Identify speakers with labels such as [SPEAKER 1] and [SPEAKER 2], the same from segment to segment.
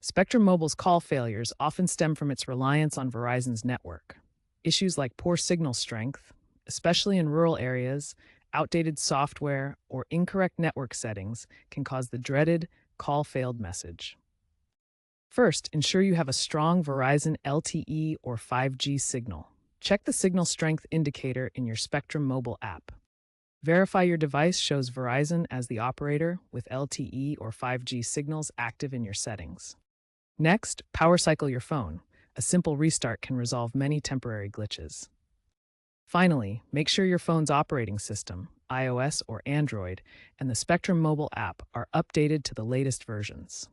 [SPEAKER 1] Spectrum Mobile's call failures often stem from its reliance on Verizon's network. Issues like poor signal strength, especially in rural areas, outdated software, or incorrect network settings can cause the dreaded call failed message. First, ensure you have a strong Verizon LTE or 5G signal. Check the signal strength indicator in your Spectrum Mobile app. Verify your device shows Verizon as the operator with LTE or 5G signals active in your settings. Next, power cycle your phone. A simple restart can resolve many temporary glitches. Finally, make sure your phone's operating system, iOS or Android, and the Spectrum Mobile app are updated to the latest versions.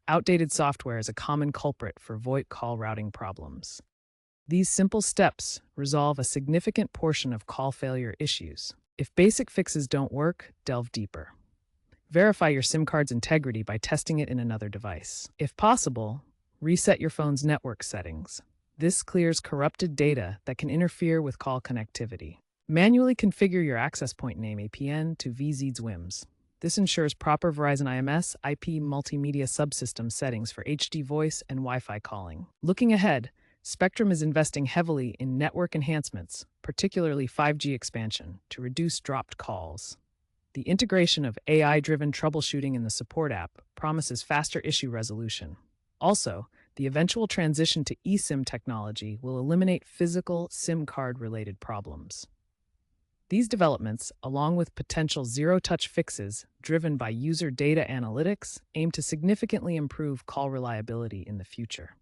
[SPEAKER 1] Outdated software is a common culprit for VoIP call routing problems. These simple steps resolve a significant portion of call failure issues. If basic fixes don't work, delve deeper. Verify your SIM card's integrity by testing it in another device. If possible, reset your phone's network settings. This clears corrupted data that can interfere with call connectivity. Manually configure your access point name APN to VZ's whims. This ensures proper Verizon IMS IP multimedia subsystem settings for HD voice and Wi-Fi calling. Looking ahead, Spectrum is investing heavily in network enhancements, particularly 5G expansion, to reduce dropped calls. The integration of AI-driven troubleshooting in the support app promises faster issue resolution. Also, the eventual transition to eSIM technology will eliminate physical SIM card-related problems. These developments, along with potential zero-touch fixes driven by user data analytics, aim to significantly improve call reliability in the future.